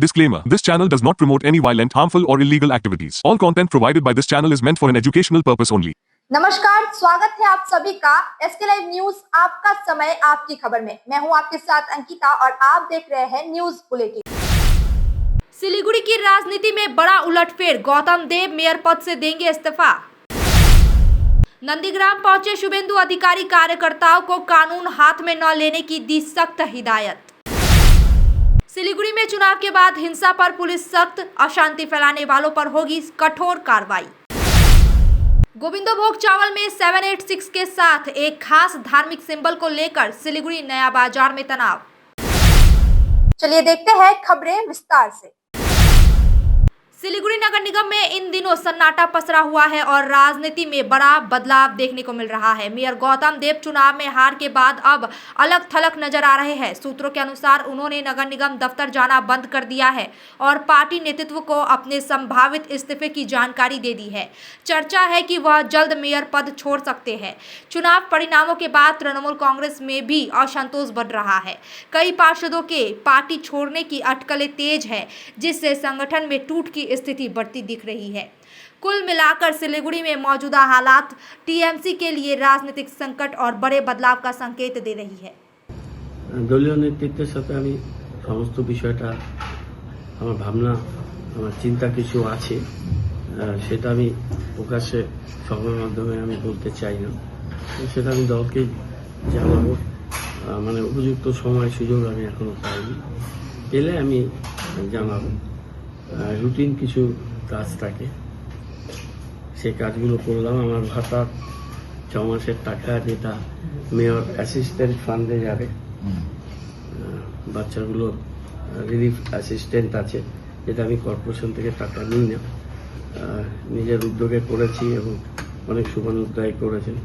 Disclaimer: This channel does not promote any violent, harmful, or illegal activities. All content provided by this channel is meant for an educational purpose only. नमस्कार, स्वागत है आप सभी का SK live news आपका समय आपकी खबर में। मैं हूं आपके साथ अंकिता और आप देख रहे हैं न्यूज बुलेटिन। सिलीगुड़ी की राजनीति में बड़ा उलटफेर, गौतम देव मेयर पद से देंगे इस्तीफा। नंदीग्राम पहुंचे शुभेंदु अधिकारी, कार्यकर्ताओं को कानून हाथ में न लेने की दी सख्त हिदायत। सिलीगुड़ी में चुनाव के बाद हिंसा पर पुलिस सख्त, अशांति फैलाने वालों पर होगी कठोर कार्रवाई। गोविंदभोग चावल में 786 के साथ एक खास धार्मिक सिंबल को लेकर सिलीगुड़ी नया बाजार में तनाव। चलिए देखते हैं खबरें विस्तार से। सिलीगुड़ी नगर निगम में इन दिनों सन्नाटा पसरा हुआ है और राजनीति में बड़ा बदलाव देखने को मिल रहा है। मेयर गौतम देव चुनाव में हार के बाद अब अलग थलग नजर आ रहे हैं। सूत्रों के अनुसार उन्होंने नगर निगम दफ्तर जाना बंद कर दिया है और पार्टी नेतृत्व को अपने संभावित इस्तीफे की जानकारी दे दी है। चर्चा है कि वह जल्द मेयर पद छोड़ सकते हैं। चुनाव परिणामों के बाद तृणमूल कांग्रेस में भी असंतोष बढ़ रहा है। कई पार्षदों के पार्टी छोड़ने की अटकलें तेज है, जिससे संगठन में टूट की स्थिति बढ़ती दिख रही है। कुल मिलाकर सिलीगुड़ी में मौजूदा हालात टीएमसी के लिए राजनीतिक संकट और बड़े बदलाव का संकेत दे रही है। দলীয় নেতৃত্বের সাথে আমি সমস্ত বিষয়টা আমার ভাবনা আমার চিন্তা কিছু আছে, সেটা আমি প্রকাশ্যে সবার মাধ্যমে আমি বলতে চাই না। সেটা আমি দলকে জানাবো, মানে উপযুক্ত সময় সুযোগ আমি এখনো পাইনি, পেলে আমি জানাবো। রুটিন কিছু কাজ থাকে, সেই কাজগুলো করলাম। আমার ভাতা 6 মাসের টাকা যেটা মেয়র অ্যাসিস্ট্যান্ট ফান্ডে যাবে, বাচ্চাগুলো রিলিফ অ্যাসিস্ট্যান্ট আছে, যেটা আমি কর্পোরেশন থেকে টাকা নিই না, নিজের উদ্যোগে করেছি এবং অনেক শুভানুধ্যায়ী করেছেন।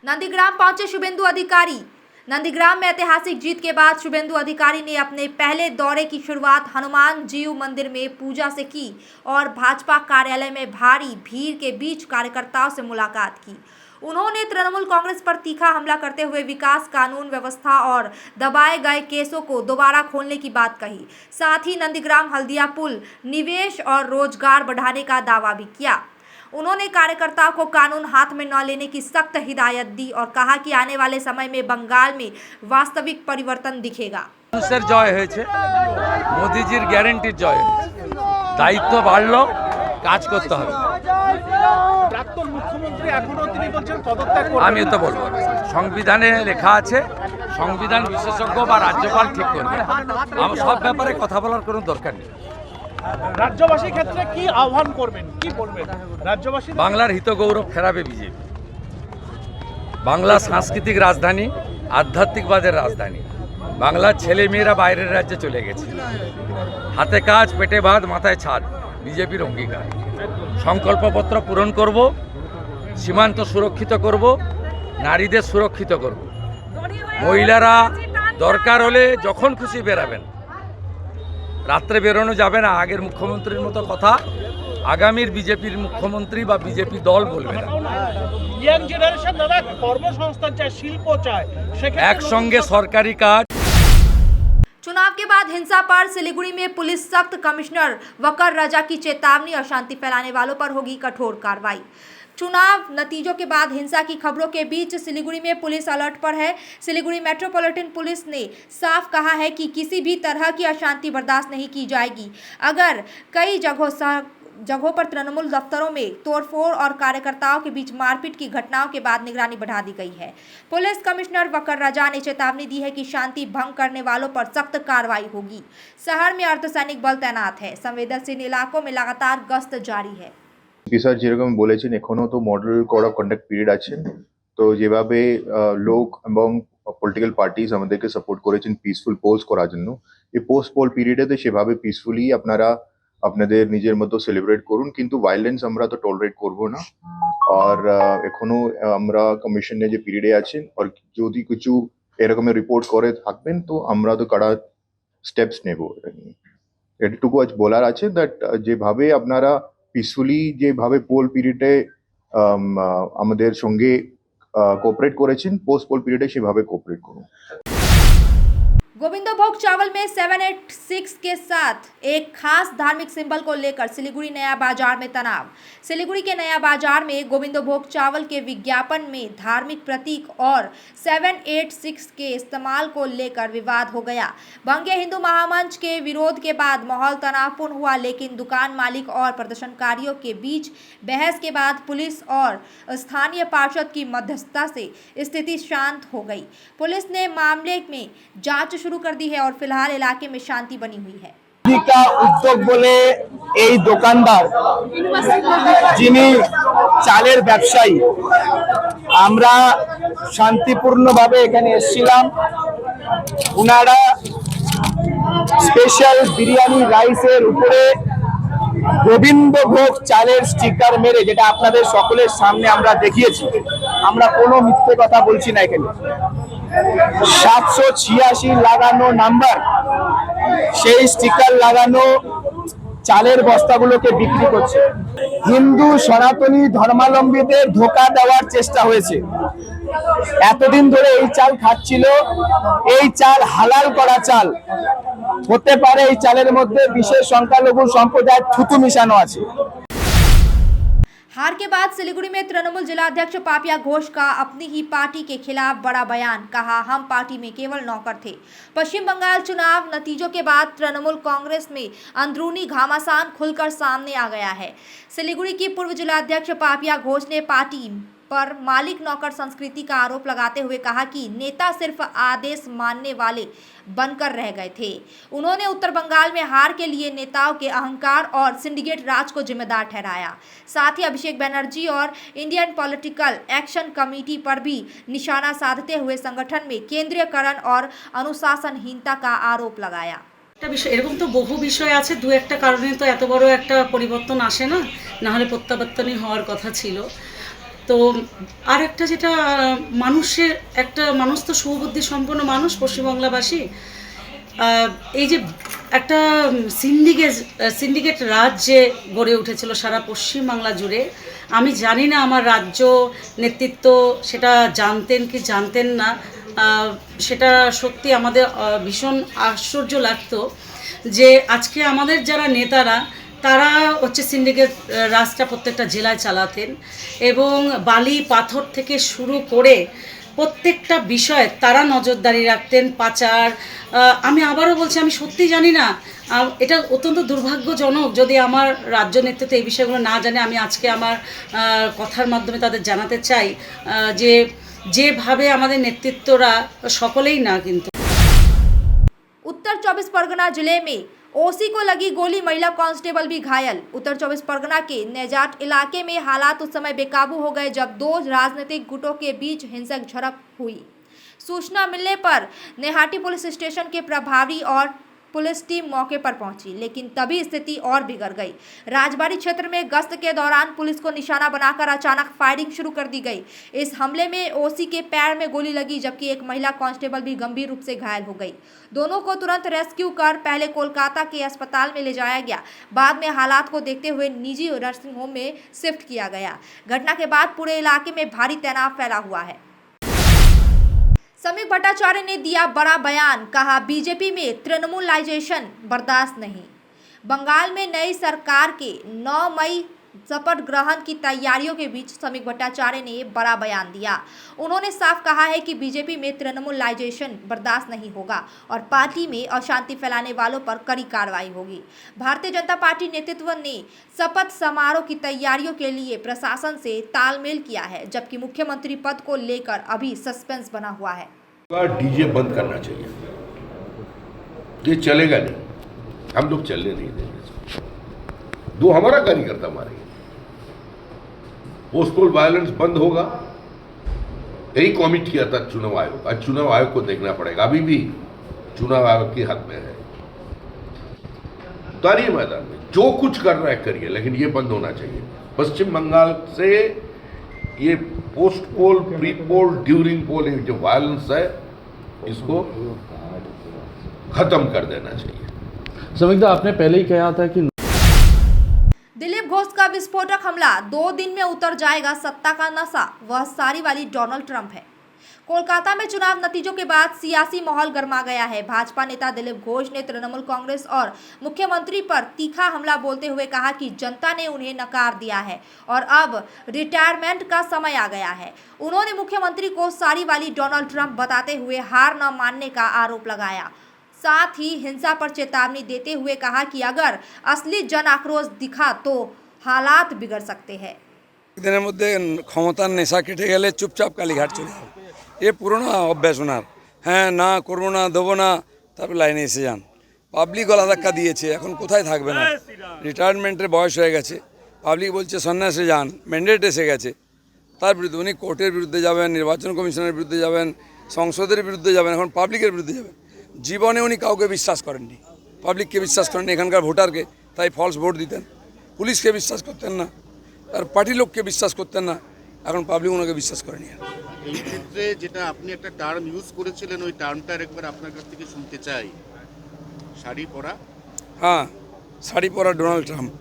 नंदीग्राम पहुंचे शुभेंदु अधिकारी। नंदीग्राम में ऐतिहासिक जीत के बाद शुभेंदु अधिकारी ने अपने पहले दौरे की शुरुआत हनुमान जीव मंदिर में पूजा से की और भाजपा कार्यालय में भारी भीड़ के बीच कार्यकर्ताओं से मुलाकात की। उन्होंने तृणमूल कांग्रेस पर तीखा हमला करते हुए विकास, कानून व्यवस्था और दबाए गए केसों को दोबारा खोलने की बात कही। साथ ही नंदीग्राम हल्दिया पुल, निवेश और रोजगार बढ़ाने का दावा भी किया। उन्होंने कार्यकर्ताओं को कानून हाथ में न लेने की सख्त हिदायत दी और कहा कि आने वाले समय में बंगाल में वास्तविक परिवर्तन दिखेगा। মানুষের জয় হয়েছে, মোদিজির গ্যারান্টির জয় হয়েছে। দায়িত্ব বাড়লো, কাজ করতে হবে। প্রাক্তন মুখ্যমন্ত্রী এখনো তিনি বলছেন পদত্যাগ করবেন। আমি তো বলবো, সংবিধানে লেখা আছে সংবিধান বিশেষজ্ঞ বা রাজ্যপাল ঠিক করবে। আমার সব ব্যাপারে কথা বলার কোনো দরকার নেই। রাজ্যবাসীর ক্ষেত্রে কি আহ্বান করবেন, কি বলবেন রাজ্যবাসী? বাংলার হিত গৌরব ফেরাবে বিজেপি। বাংলা সাংস্কৃতিক রাজধানী, আধ্যাত্মিকবাদের রাজধানী। বাংলার ছেলে মেয়েরা বাইরের রাজ্যে চলে গেছে। হাতে কাজ, পেটে ভাত, মাথায় ছাদ, বিজেপির অঙ্গীকার। সংকল্পপত্র পূরণ করব, সীমান্ত সুরক্ষিত করব, নারীদের সুরক্ষিত করব। মহিলারা দরকার হলে যখন খুশি বেরাবেন, রাত্রে বেরোনো যাবে না। আগের মুখ্যমন্ত্রীর মতো কথা আগামীর বিজেপির মুখ্যমন্ত্রী বা বিজেপি দল বলবে না। ইয়াং জেনারেশন দাদা কর্মসংস্থান চায়, শিল্প চায়, একসঙ্গে সরকারি কাজ। चुनाव के बाद हिंसा पर सिलीगुड़ी में पुलिस सख्त, कमिश्नर वकर रजा की चेतावनी, अशांति फैलाने वालों पर होगी कठोर कार्रवाई। चुनाव नतीजों के बाद हिंसा की खबरों के बीच सिलीगुड़ी में पुलिस अलर्ट पर है। सिलीगुड़ी मेट्रोपॉलिटन पुलिस ने साफ कहा है कि किसी भी तरह की अशांति बर्दाश्त नहीं की जाएगी। अगर कई जगहों पर तृणमूल दफ्तरों में तोड़फोड़ और कार्यकर्ताओं के बीच मारपीट की घटनाओं के बाद निगरानी बढ़ा दी गई है। पुलिस कमिश्नर वकर रजा ने चेतावनी दी है कि शांति भंग करने वालों पर सख्त कार्रवाई होगी। शहर में अर्धसैनिक बल तैनात है। संवेदनशील इलाकों में लगातार गश्त जारी है। স্যার যেরকম বলেছেন, এখনো তো model code of conduct period আছে। তো যেভাবে লোক এবং পলিটিক্যাল পার্টিজ আমাদেরকে সাপোর্ট করেছেন পিসফুল পোলস করার জন্য, এই পোস্ট পোল পিরিয়ডে সেভাবে পিসফুলি আপনারা আপনাদের নিজের মতো সেলিব্রেট করুন, কিন্তু ভায়োলেন্স আমরা তো টলারেট করব না। আর এখনো আমরা কমিশনে যে পিরিয়ডে আছেন, আর যদি কিছু এরকমের রিপোর্ট করে থাকবেন তো আমরা তো কড়া স্টেপস নেব। এটুকু আজ বলার আছে দ্যাট যেভাবে আপনারা পিসফুলি যেভাবে পোল পিরিয়ডে আমাদের সঙ্গে কোঅপারেট করেছেন, পোস্ট পোল পিরিয়ডে সেভাবে কোঅপারেট করুন। गोविंदभोग चावल में 786 के साथ एक खास धार्मिक सिंबल को लेकर सिलीगुड़ी नया बाजार में तनाव। सिलीगुड़ी के नया बाजार में गोविंदभोग चावल के विज्ञापन में धार्मिक प्रतीक और 786 के इस्तेमाल को लेकर विवाद हो गया। बंगे हिंदू महामंच के विरोध के बाद माहौल तनावपूर्ण हुआ, लेकिन दुकान मालिक और प्रदर्शनकारियों के बीच बहस के बाद पुलिस और स्थानीय पार्षद की मध्यस्थता से स्थिति शांत हो गई। पुलिस ने मामले में जांच शुरू कर दी है और फिलहाल इलाके में शांति बनी हुई है। জীবিকা উদ্যোগ বলে এই দোকানদার যিনি চালের ব্যবসায়ী, আমরা শান্তিপূর্ণভাবে এখানে এসেছিলাম। ওনারা স্পেশাল বিরিয়ানি রাইসের উপরে গোবিন্দভোগ চালের স্টিকার মেরে, যেটা আপনাদের সকলের সামনে আমরা দেখিয়েছি, আমরা কোনো মিথ্যে কথা বলছি না, এখানে 786 লাগানো নাম্বার, সেই স্টিকার লাগানো চালের বস্তাগুলোকে বিক্রি করছে। হিন্দু সনাতনী ধর্মাবলম্বীদের ধোঁকা দেওয়ার চেষ্টা হয়েছে। এতদিন ধরে এই চাল খাচ্ছিল, এই চাল হালাল করা চাল হতে পারে, এই চালের মধ্যে বিশেষ সংখ্যালঘু সম্প্রদায়ের থুতু মিশানো আছে। हार के बाद सिलीगुड़ी में तृणमूल जिलाध्यक्ष पापिया घोष का अपनी ही पार्टी के खिलाफ बड़ा बयान। कहा, हम पार्टी में केवल नौकर थे। पश्चिम बंगाल चुनाव नतीजों के बाद तृणमूल कांग्रेस में अंदरूनी घमासान खुलकर सामने आ गया है। सिलीगुड़ी की पूर्व जिलाध्यक्ष पापिया घोष ने पार्टी पर मालिक नौकर संस्कृति का आरोप लगाते हुए कहा कि नेता सिर्फ आदेश मानने वाले बनकर रह गए थे। उन्होंने उत्तर बंगाल में हार के लिए नेताओं के अहंकार और सिंडिकेट राज को जिम्मेदार ठहराया। साथ ही अभिषेक बनर्जी और इंडियन पॉलिटिकल एक्शन कमेटी पर भी निशाना साधते हुए संगठन में केंद्रीयकरण और अनुशासनहीनता का आरोप लगाया। একটা বিষয়, এরকম তো বহু বিষয় আছে, দু একটা কারণে তো এত বড় একটা পরিবর্তন আসে না, না হলে প্রত্যাবর্তনই হওয়ার কথা ছিল। তো আর একটা যেটা মানুষের একটা মানুষ তো সুবুদ্ধি সম্পন্ন মানুষ পশ্চিমবাংলাবাসী, এই যে একটা সিন্ডিকেট রাজ যে গড়ে উঠেছিল সারা পশ্চিমবাংলা জুড়ে, আমি জানি না আমার রাজ্য নেতৃত্ব সেটা জানতেন কি জানতেন না, সেটা সত্যি আমাদের ভীষণ আশ্চর্য লাগতো যে আজকে আমাদের যারা নেতারা তারা হচ্ছে সিন্ডিকেট রাজটা প্রত্যেকটা জেলায় চালাতেন এবং বালি পাথর থেকে শুরু করে প্রত্যেকটা বিষয়ে তারা নজরদারি রাখতেন, পাচার। আমি আবারও বলছি, আমি সত্যি জানি না, এটা অত্যন্ত দুর্ভাগ্যজনক যদি আমার রাজ্য নেতৃত্ব এই বিষয়গুলো না জানে। আমি আজকে আমার কথার মাধ্যমে তাদের জানাতে চাই যে যেভাবে আমাদের নেতৃত্বরা সকলেই না, কিন্তু उत्तर 24 परगना जिले में ओसी को लगी गोली, महिला कांस्टेबल भी घायल। उत्तर 24 परगना के नेजाट इलाके में हालात उस समय बेकाबू हो गए जब दो राजनीतिक गुटों के बीच हिंसक झड़प हुई। सूचना मिलने पर नेहाटी पुलिस स्टेशन के प्रभारी और पुलिस टीम मौके पर पहुंची, लेकिन तभी स्थिति और बिगड़ गई। राजबाड़ी क्षेत्र में गश्त के दौरान पुलिस को निशाना बनाकर अचानक फायरिंग शुरू कर दी गई। इस हमले में ओसी के पैर में गोली लगी, जबकि एक महिला कांस्टेबल भी गंभीर रूप से घायल हो गई। दोनों को तुरंत रेस्क्यू कर पहले कोलकाता के अस्पताल में ले जाया गया, बाद में हालात को देखते हुए निजी नर्सिंग होम में शिफ्ट किया गया। घटना के बाद पूरे इलाके में भारी तनाव फैला हुआ है। समीक भट्टाचार्य ने दिया बड़ा बयान। कहा, बीजेपी में तृणमूलाइजेशन बर्दाश्त नहीं। बंगाल में नई सरकार के 9 मई शपथ ग्रहण की तैयारियों के बीच समीक भट्टाचार्य ने बड़ा बयान दिया। उन्होंने साफ कहा है कि बीजेपी में तृणमूलाइजेशन बर्दाश्त नहीं होगा और पार्टी में अशांति फैलाने वालों पर कड़ी कार्रवाई होगी। भारतीय जनता पार्टी नेतृत्व ने शपथ समारोह की तैयारियों के लिए प्रशासन से तालमेल किया है, जबकि मुख्यमंत्री पद को लेकर अभी सस्पेंस बना हुआ है। डीजे बंद करना चाहिए, ये चलेगा नहीं, हम लोग चलने नहीं देंगे। दो हमारा कार्यकर्ता मारेंगे, पोस्ट पोल वायलेंस बंद होगा। यही कमिट किया था चुनाव आयोग, आज चुनाव आयोग को देखना पड़ेगा, अभी भी चुनाव आयोग के हाथ में है। उतारिए मैदान में, जो कुछ करना है करिए, लेकिन ये बंद होना चाहिए। पश्चिम बंगाल से ये post poll, pre poll, during poll, जो वायलेंस है इसको खत्म कर देना चाहिए। समीक्षा, आपने पहले ही कहा था कि दिलीप घोष का विस्फोटक हमला, 2 दिन में उतर जाएगा सत्ता का नशा, वह सारी वाली डोनाल्ड ट्रंप है। कोलकाता में चुनाव नतीजों के बाद सियासी माहौल गर्मा गया है। भाजपा नेता दिलीप घोष ने तृणमूल कांग्रेस और मुख्यमंत्री पर तीखा हमला बोलते हुए कहा कि जनता ने उन्हें नकार दिया है और अब रिटायरमेंट का समय आ गया है। उन्होंने मुख्यमंत्री को साड़ी वाली डोनाल्ड ट्रंप बताते हुए हार न मानने का आरोप लगाया। साथ ही हिंसा पर चेतावनी देते हुए कहा कि अगर असली जन आक्रोश दिखा तो हालात बिगड़ सकते हैं। দিনের মধ্যে ক্ষমতার নেশা কেটে গেলে চুপচাপ কালীঘাট চলে যাও, এ পুরনো অভ্যাস ওনার। হ্যাঁ, না করবো না, দেবো না, তারপর লাইনে এসে যান। পাবলিক গলা ধাক্কা দিয়েছে, এখন কোথায় থাকবে না? রিটায়ারমেন্টের বয়স হয়ে গেছে, পাবলিক বলছে সন্ন্যাসে যান, ম্যান্ডেট এসে গেছে। তার বিরুদ্ধে উনি কোর্টের বিরুদ্ধে যাবেন, নির্বাচন কমিশনের বিরুদ্ধে যাবেন, সংসদের বিরুদ্ধে যাবেন, এখন পাবলিকের বিরুদ্ধে যাবেন। জীবনে উনি কাউকে বিশ্বাস করেননি, পাবলিককে বিশ্বাস করেননি, এখানকার ভোটারকে, তাই ফলস ভোট দিতেন। পুলিশকে বিশ্বাস করতেন না, আর পার্টি লোককে বিশ্বাস করতেন না, এখন পাবলিক ওনাকে বিশ্বাস করেনি। এই ক্ষেত্রে যেটা আপনি একটা টার্ম ইউজ করেছিলেন, ওই টার্মটা একবার আপনার কাছ থেকে শুনতে চাই। শাড়ি পরা। হ্যাঁ, শাড়ি পরা ডোনাল্ড ট্রাম্প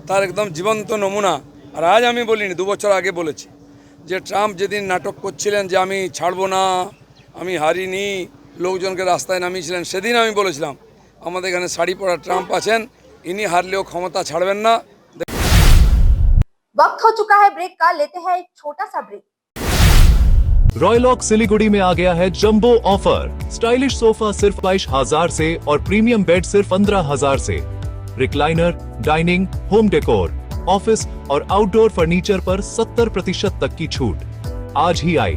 তার একদম জীবন্ত নমুনা। আর আজ আমি বলিনি, 2 বছর আগে বলেছি যে ট্রাম্প যেদিন নাটক করছিলেন যে আমি ছাড়বো না, আমি হারিনি, লোকজনকে রাস্তায় নামিয়েছিলেন, সেদিন আমি বলেছিলাম আমাদের এখানে শাড়ি পরা ট্রাম্প আছেন, ইনি হারলেও ক্ষমতা ছাড়বেন না। वक्त हो चुका है ब्रेक का, लेते हैं एक छोटा सा ब्रेक। रॉयलॉक सिलीगुड़ी में आ गया है जंबो ऑफर। स्टाइलिश सोफा सिर्फ 22,000 से और प्रीमियम बेड सिर्फ 15,000 से। Recliner, dining, home decor, office और आउटडोर फर्नीचर पर 70% तक की छूट। आज ही आए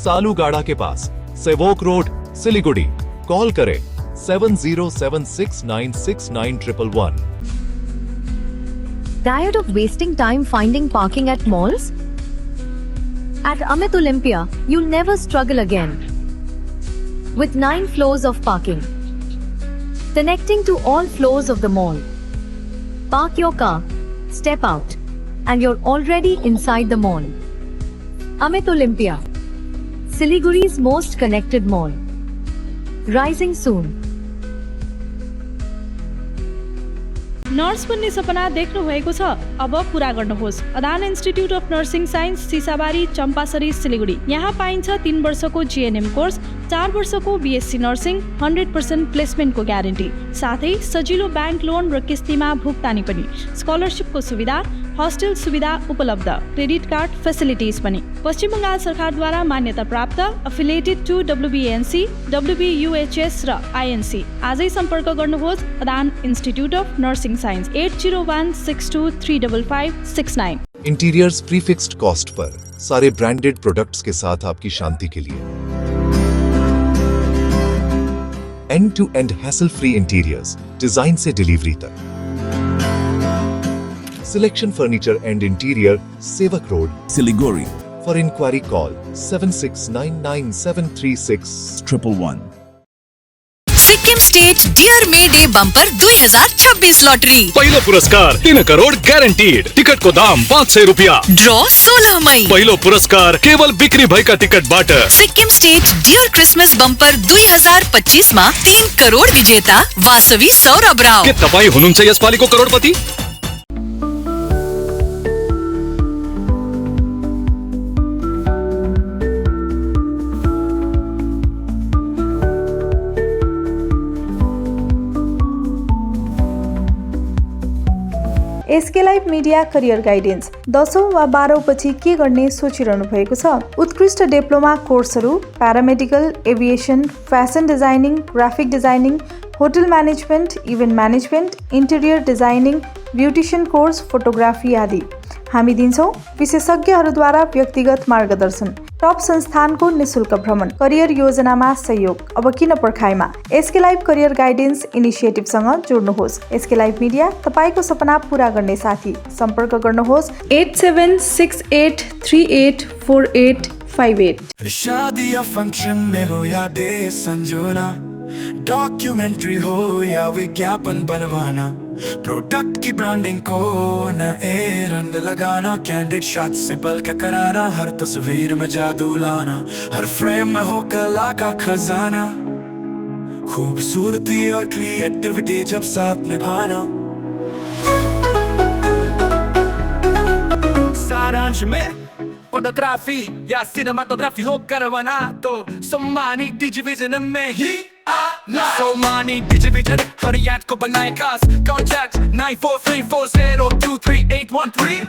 सालूगाड़ा के पास, सेवोक रोड, सिलीगुड़ी। कॉल करें 7076969111। Tired of wasting time finding parking at malls? At Amit Olympia, you'll never struggle again. With 9 floors of parking, connecting to all floors of the mall. Park your car, step out, and you're already inside the mall. Amit Olympia, Siliguri's most connected mall. Rising soon. Nurse बन्ने सपना देख्नु भएको छ? अब पूरा गर्नुहोस्। Adan institute of nursing science, Sisabari, Champasari, Siliguri. यहाँ पाइन्छ 3 वर्षको जीएनएम कोर्स, 4 वर्षको बीएससी नर्सिङ, 100% प्लेसमेन्टको ग्यारेन्टी, साथै सजिलो ब्याङ्क लोन र किस्तीमा भुक्तानी पनि, स्कलरसिपको सुविधा, हस्टेल सुविधा उपलब्ध, क्रेडिट कार्ड फेसिलिटिज पनि। पश्चिम बङ्गाल सरकारद्वारा मान्यता प्राप्त, एफिलिएटेड टु WBNC, WBUHS र INC। आजै सम्पर्क गर्नुहोस् Adan institute of nursing science, 8016235569। Interiors prefixed cost पर सारे ब्रांडेड प्रोडक्ट्स के साथ आपकी शांति के लिए। End to end hassle free interiors, design से डिलीवरी तक। Selection Furniture and Interior, Sevak Road, Siliguri. For inquiry call 7699736111. Sikkim state dear May day bumper 2026 lottery. पहिलो पुरस्कार 3 करोड़ गारंटीड। टिकट को दाम 500 रुपया। ड्रॉ 16 मई। पहिलो पुरस्कार केवल बिक्री भएका टिकटबाट। Sikkim state dear Christmas bumper 2025 मा 3 करोड़ विजेता वासवी सौरभ राव। के तपाई हुनुहुन्छ यसपालिको करोडपति? SK live media career guidance. 10औं वा 12औं पछि के गर्ने सोचिरहनु भएको छ? उत्कृष्ट डिप्लोमा कोर्सहरू, paramedical, aviation, fashion designing, graphic designing, hotel management, event management, interior designing, beautician course, photography आदि। हामी दिन्छौँ विशेषज्ञहरूद्वारा व्यक्तिगत मार्गदर्शन, टप संस्थानको निशुल्क भ्रमण, करियर योजनामा सहयोग। अब किन पर्खाइमा? एसके लाइभ करियर गाइडेन्स इनिसिएटिभसँग जोड्नुहोस्। एसके लाइभ मिडिया, तपाईको सपना पूरा गर्ने साथी। सम्पर्क गर्नुहोस् 8768384858। शादी या फंक्शन में हो या डे संजोना, डॉक्यूमेंट्री हो या विज्ञापन बनवाना, प्रोडक्ट की ब्रांडिंग को न रंग लगाना, कैंडिड शॉट से बल्कि कराना, हर तस्वीर में जादू लाना, हर फ्रेम में हो कला का खजाना, खूबसूरती और क्रिएटिविटी जब साथ निभाना। सारांश में फोटोग्राफी या सिनेमाटोग्राफी हो करवाना तो सोमानी डिजिविजन में ही आना। सोमानी डिजिविजन फरियाद को बनाए खास, कॉन्टैक्ट 9434023813।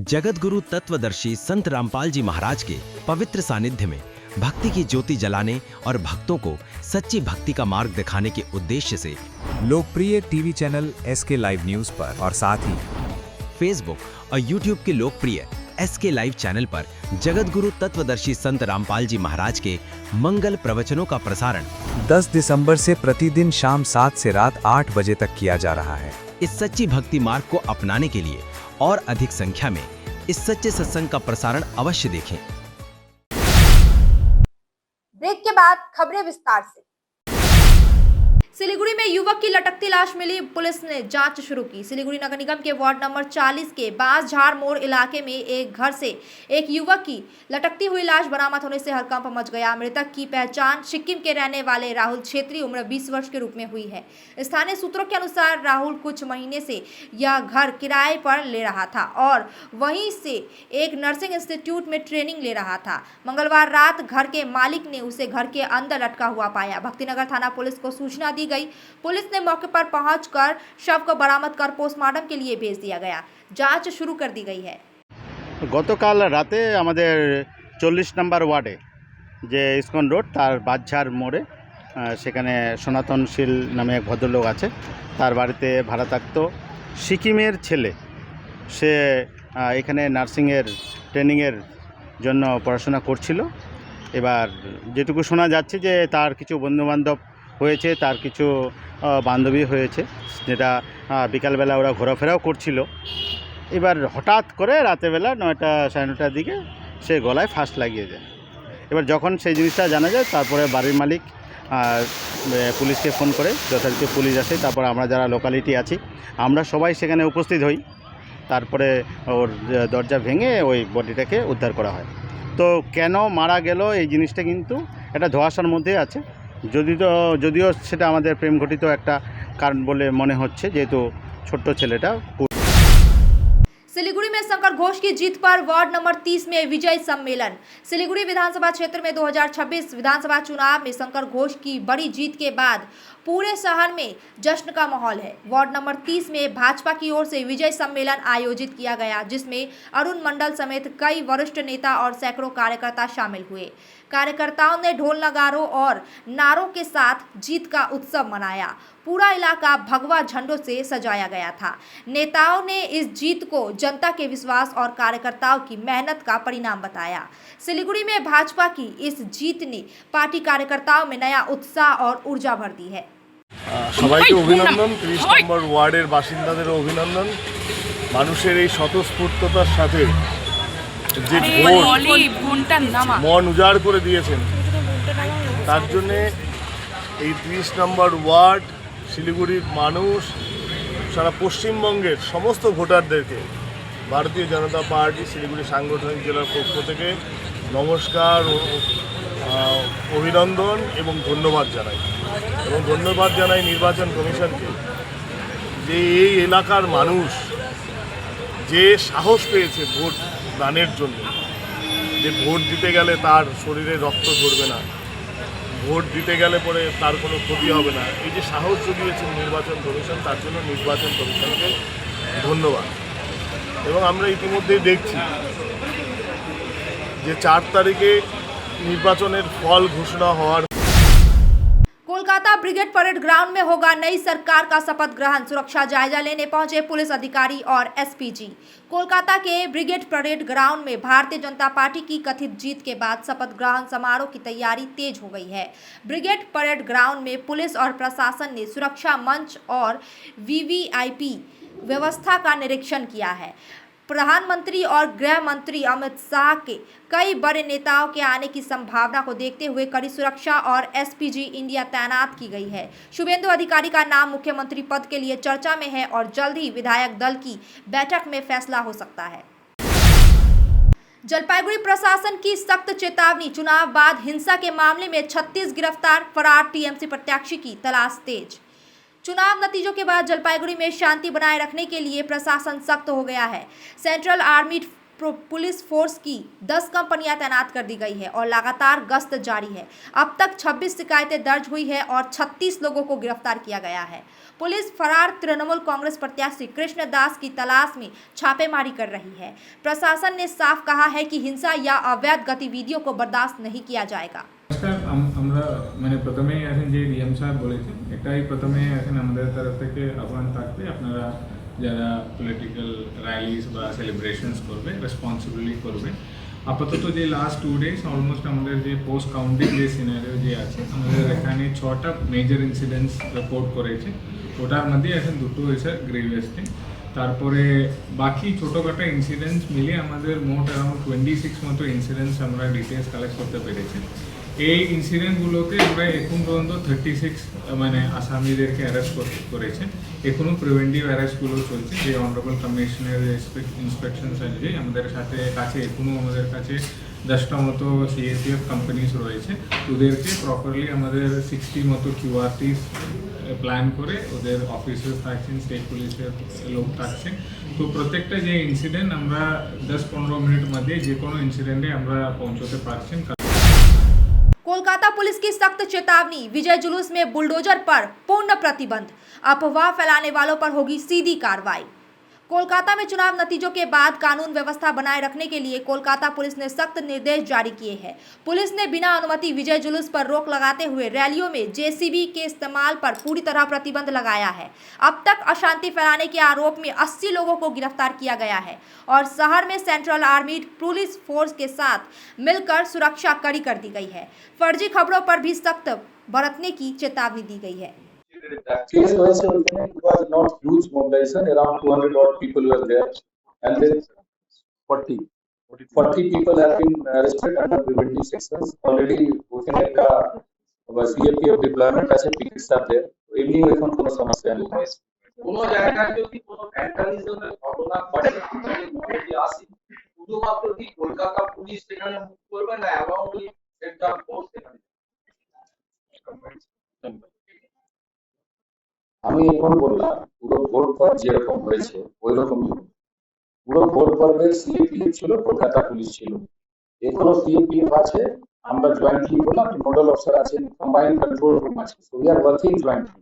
जगत गुरु तत्वदर्शी संत रामपाल जी महाराज के पवित्र सानिध्य में भक्ति की ज्योति जलाने और भक्तों को सच्ची भक्ति का मार्ग दिखाने के उद्देश्य से लोकप्रिय TV channel SK live news पर और साथ ही फेसबुक और यूट्यूब के लोकप्रिय SK लाइव चैनल पर जगत गुरु तत्वदर्शी संत रामपाल जी महाराज के मंगल प्रवचनों का प्रसारण 10 दिसंबर से प्रतिदिन शाम 7 से रात 8 बजे तक किया जा रहा है। इस सच्ची भक्ति मार्ग को अपनाने के लिए और अधिक संख्या में इस सच्चे सत्संग का प्रसारण अवश्य देखें। ब्रेक के बाद खबरें विस्तार से। सिलीगुड़ी में युवक की लटकती लाश मिली, पुलिस ने जांच शुरू की। सिलीगुड़ी नगर निगम के वार्ड नंबर 40 के बांसझाड़ मोड़ इलाके में एक घर से एक युवक की लटकती हुई लाश बरामद होने से हड़कंप मच गया। मृतक की पहचान सिक्किम के रहने वाले राहुल छेत्री उम्र 20 वर्ष के रूप में हुई है। स्थानीय सूत्रों के अनुसार राहुल कुछ महीने से यह घर किराए पर ले रहा था और वहीं से एक नर्सिंग इंस्टीट्यूट में ट्रेनिंग ले रहा था। मंगलवार रात घर के मालिक ने उसे घर के अंदर लटका हुआ पाया। भक्तिनगर थाना पुलिस को सूचना दी गई। पुलिस ने मौके पर पहुंचकर शव को बरामद कर पोस्टमार्टम के लिए भेज दिया गया। जांच शुरू कर दी गई है। गतकाल राते आमादेर 40 नम्बर वार्डे जे इस्कन रोड तार बादझाड़ मोड़े सेखाने सनातनशील नामे एक भद्रलोक आछे, तार बाड़ीते भाड़ा थाकतो सिक्किमेर छेले। से एखाने नार्सिंगेर ट्रेनिंगेर जन्य पढ़ाशोना करछिलो। एबार जेटुकु शोना जाच्छे जे तार किछु बंधुबान्धव হয়েছে, তার কিছু বান্ধবী হয়েছে, যেটা বিকালবেলা ওরা ঘোরাফেরাও করছিল। এবার হঠাৎ করে রাতেরবেলা 9টা সাড়ে 9টার দিকে সে গলায় ফাঁস লাগিয়ে যায়। এবার যখন সেই জিনিসটা জানা যায় তারপরে বাড়ির মালিক পুলিশকে ফোন করে, যথারীতি পুলিশ আসে। তারপর আমরা যারা লোকালিটি আছি আমরা সবাই সেখানে উপস্থিত হই। তারপরে ওর দরজা ভেঙে ওই বডিটাকে উদ্ধার করা হয়। তো কেন মারা গেল এই জিনিসটা কিন্তু একটা ধোঁয়াশার মধ্যে আছে। যদিও সেটা আমাদের প্রেম ঘটিত একটা কারণ বলে মনে হচ্ছে, যেহেতু ছোট্ট ছেলেটা। सिलीगुड़ी में शंकर घोष की जीत पर वार्ड नंबर 30 में विजय सम्मेलन। सिलीगुड़ी विधानसभा क्षेत्र में 2026 विधानसभा चुनाव में शंकर घोष की बड़ी जीत के बाद पूरे शहर में जश्न का माहौल है। वार्ड नंबर 30 में भाजपा की ओर से विजय सम्मेलन आयोजित किया गया, जिसमें अरुण मंडल समेत कई वरिष्ठ नेता और सैकड़ों कार्यकर्ता शामिल हुए। कार्यकर्ताओं ने ढोल नगारों और नारों के साथ जीत का उत्सव मनाया। पूरा इलाका भगवा झंडों से सजाया गया था। नेताओं ने इस जीत को जनता के विश्वास और कार्यकर्ताओं की मेहनत का परिणाम बताया। सिलीगुड़ी में भाजपा की इस जीत ने पार्टी कार्यकर्ताओं में नया उत्साह और ऊर्जा भर दी है। সবাইকে অভিনন্দন। 30 নম্বর ওয়ার্ডের বাসিন্দাদেরও অভিনন্দন। মানুষের এই স্বতঃস্ফূর্ততার সাথে যে মন উজাড় করে দিয়েছেন, তার জন্যে এই 30 নম্বর ওয়ার্ড, শিলিগুড়ির মানুষ, সারা পশ্চিমবঙ্গের সমস্ত ভোটারদেরকে ভারতীয় জনতা পার্টি শিলিগুড়ি সাংগঠনিক জেলার পক্ষ থেকে নমস্কার, অভিনন্দন এবং ধন্যবাদ জানাই। এবং ধন্যবাদ জানাই নির্বাচন কমিশনকে, যে এই এলাকার মানুষ যে সাহস পেয়েছে ভোট দানের জন্য, যে ভোট দিতে গেলে তার শরীরে রক্ত ঝরবে না, ভোট দিতে গেলে পরে তার কোনো ক্ষতি হবে না, এই যে সাহস জুগিয়েছেন নির্বাচন কমিশন, তার জন্য নির্বাচন কমিশনকে ধন্যবাদ। এবং আমরা ইতিমধ্যেই দেখছি যে 4 তারিখে নির্বাচনের ফল ঘোষণা হওয়ার। कोलकाता ब्रिगेड परेड ग्राउंड में होगा नई सरकार का शपथ ग्रहण। सुरक्षा जायजा लेने पहुंचे पुलिस अधिकारी और एसपीजी। कोलकाता के ब्रिगेड परेड ग्राउंड में भारतीय जनता पार्टी की कथित जीत के बाद शपथ ग्रहण समारोह की तैयारी तेज हो गई है। ब्रिगेड परेड ग्राउंड में पुलिस और प्रशासन ने सुरक्षा मंच और वीवीआईपी व्यवस्था का निरीक्षण किया है। प्रधानमंत्री और गृह मंत्री अमित शाह के कई बड़े नेताओं के आने की संभावना को देखते हुए कड़ी सुरक्षा और एसपीजी इंडिया तैनात की गई है। शुभेंदु अधिकारी का नाम मुख्यमंत्री पद के लिए चर्चा में है और जल्द ही विधायक दल की बैठक में फैसला हो सकता है। जलपाईगुड़ी प्रशासन की सख्त चेतावनी। चुनाव बाद हिंसा के मामले में 36 गिरफ्तार, फरार टीएमसी प्रत्याशी की तलाश तेज। चुनाव नतीजों के बाद जलपाईगुड़ी में शांति बनाए रखने के लिए प्रशासन सख्त हो गया है। सेंट्रल आर्मी पुलिस फोर्स की 10 कंपनियां तैनात कर दी गई है और लगातार गश्त जारी है। अब तक 26 शिकायतें दर्ज हुई है और 36 लोगों को गिरफ्तार किया गया है। पुलिस फरार तृणमूल कांग्रेस प्रत्याशी कृष्ण दास की तलाश में छापेमारी कर रही है। प्रशासन ने साफ कहा है कि हिंसा या अवैध गतिविधियों को बर्दाश्त नहीं किया जाएगा। আমরা মানে প্রথমেই এখন যে ডিএম সাহেব বলেছেন এটাই প্রথমে এখন আমাদের তরফ থেকে আহ্বান থাকবে, আপনারা যারা পলিটিক্যাল র্যালিস বা সেলিব্রেশনস করবে রেসপন্সিবলি করবে। আপাতত যে লাস্ট 2 ডেজ অলমোস্ট আমাদের যে পোস্ট কাউন্টিং যে সিনারিও যে আছে আমাদের এখানে 6টা মেজর ইনসিডেন্টস রিপোর্ট করেছে, ওটার মধ্যে এখন 2টো হয়েছে গ্রেভিয়াস থিং। তারপরে বাকি ছোটোখাটো ইনসিডেন্টস মিলিয়ে আমাদের মোট অ্যারাউন্ড 26 মতো ইনসিডেন্টস আমরা ডিটেলস কালেক্ট করতে পেরেছি। এই ইনসিডেন্টগুলোতে আমরা এখন পর্যন্ত 36 মানে আসামিদেরকে অ্যারেস্ট করেছে। এখনও প্রিভেন্টিভ অ্যারেস্টগুলো চলছে। যে অনারেবল কমিশনের ইন্সপেকশনস আছে আমাদের কাছে এখনও আমাদের কাছে 10টা মতো সিএসিএফ কোম্পানিজ রয়েছে, ওদেরকে প্রপারলি আমাদের 60 মতো কিউআরটিস প্ল্যান করে ওদের অফিসার থাকছেন, স্টেট পুলিশের লোক থাকছেন। তো প্রত্যেকটা যে ইনসিডেন্ট আমরা 10-15 মিনিট মধ্যে যে কোনো ইনসিডেন্টে আমরা পৌঁছতে পারছেন। कोलकाता पुलिस की सख्त चेतावनी, विजय जुलूस में बुलडोजर पर पूर्ण प्रतिबंध, अफवाह फैलाने वालों पर होगी सीधी कार्रवाई। कोलकाता में चुनाव नतीजों के बाद कानून व्यवस्था बनाए रखने के लिए कोलकाता पुलिस ने सख्त निर्देश जारी किए हैं। पुलिस ने बिना अनुमति विजय जुलूस पर रोक लगाते हुए रैलियों में जेसीबी के इस्तेमाल पर पूरी तरह प्रतिबंध लगाया है। अब तक अशांति फैलाने के आरोप में 80 लोगों को गिरफ्तार किया गया है और शहर में सेंट्रल आर्मी पुलिस फोर्स के साथ मिलकर सुरक्षा कड़ी कर दी गई है। फर्जी खबरों पर भी सख्त बरतने की चेतावनी दी गई है। Case it was not huge mobilization, around 200 odd people were there, and then 40 people have been arrested under preventive sections. Already within the CAPF deployment as a tickets are there. Any way from কোনো সমস্যা নেই। কোনো জায়গায় যদি কোনো ভ্যান্ডালিজমের ঘটনা ঘটে যদি আসে, শুধুমাত্র কি কলকাতা পুলিশ সেখানে মুভ করবে না এবং ওই সেন্ট্রাল ফোর্স সেখানে। আমি এখন বললাম পুরো ভোট পর্ব যেরকম হয়েছে ওই রকমই পুরো ভোট পর্বের সিএপিএফ ছিল, কলকাতা পুলিশ ছিল, এখনো সিএপিএফ আছে, আমরা জয়েন্টলি বললাম নোডাল অফিসার আছেন, কম্বাইন্ড কন্ট্রোল রুম আছে, so we are working jointly.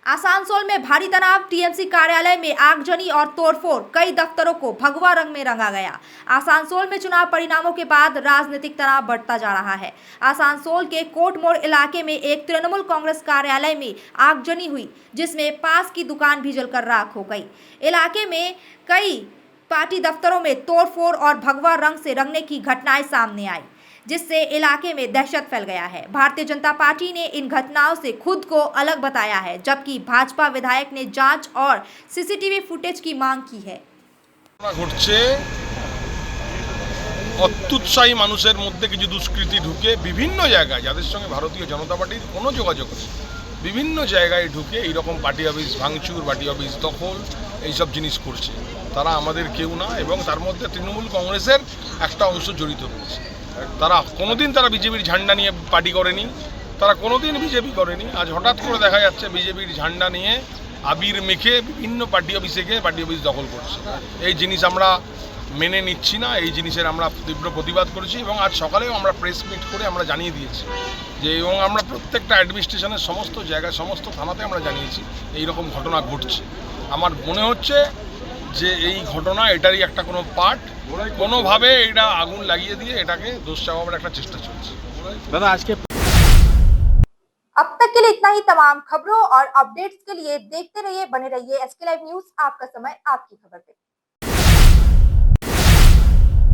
Asansol में भारी तनाव, टीएमसी कार्यालय में आगजनी और तोड़फोड़, कई दफ्तरों को भगवा रंग में रंगा गया। आसनसोल में चुनाव परिणामों के बाद राजनीतिक तनाव बढ़ता जा रहा है। आसनसोल के कोट मोड़ इलाके में एक तृणमूल कांग्रेस कार्यालय में आगजनी हुई, जिसमें पास की दुकान भी जलकर राख हो गई। इलाके में कई पार्टी दफ्तरों में तोड़फोड़ और भगवा रंग से रंगने की घटनाएं सामने आई, जिससे इलाके में दहशत फैल गया है। भारतीय जनता पार्टी ने इन घटनाओं से खुद को अलग बताया है, जबकि भाजपा विधायक ने जांच और सीसीटीवी फुटेज की मांग की है। ঘটছে অত্যুৎসাহী মানুষের মধ্যে কিছু দুষ্কৃতী ঢুকে বিভিন্ন জায়গায়, যাদের সঙ্গে ভারতীয় জনতা পার্টির কোনো যোগাযোগ নেই, বিভিন্ন জায়গায় ঢুকে এইরকম পার্টি অফিস ভাঙচুর, পার্টি অফিস দখল, এইসব জিনিস করছে। তারা আমাদের কেউ না এবং তার মধ্যে তৃণমূল কংগ্রেসের একটা অংশ জড়িত রয়েছে। তারা কোনোদিন তারা বিজেপির ঝান্ডা নিয়ে পার্টি করেনি, তারা কোনোদিন বিজেপি করেনি। আজ হঠাৎ করে দেখা যাচ্ছে বিজেপির ঝান্ডা নিয়ে আবির মেখে বিভিন্ন পার্টি অফিসে গিয়ে পার্টি অফিস দখল করছে। এই জিনিস আমরা মেনে নিচ্ছি না, এই জিনিসের আমরা তীব্র প্রতিবাদ করেছি এবং আজ সকালেও আমরা প্রেস মিট করে আমরা জানিয়ে দিয়েছি যে, এবং আমরা প্রত্যেকটা অ্যাডমিনিস্ট্রেশনের সমস্ত জায়গায় সমস্ত থানাতে আমরা জানিয়েছি এই রকম ঘটনা ঘটছে। আমার মনে হচ্ছে যে এই ঘটনা এটারই একটা কোনো পার্ট, কোনোভাবে এটা আগুন লাগিয়ে দিয়ে এটাকে দোষ চাপাবার একটা চেষ্টা চলছে। দাদা আজকে अब तक के लिए इतना ही। तमाम खबरों और अपडेट्स के लिए देखते रहिए, बने रहिए एसके लाइव न्यूज, आपका समय आपकी खबर पे।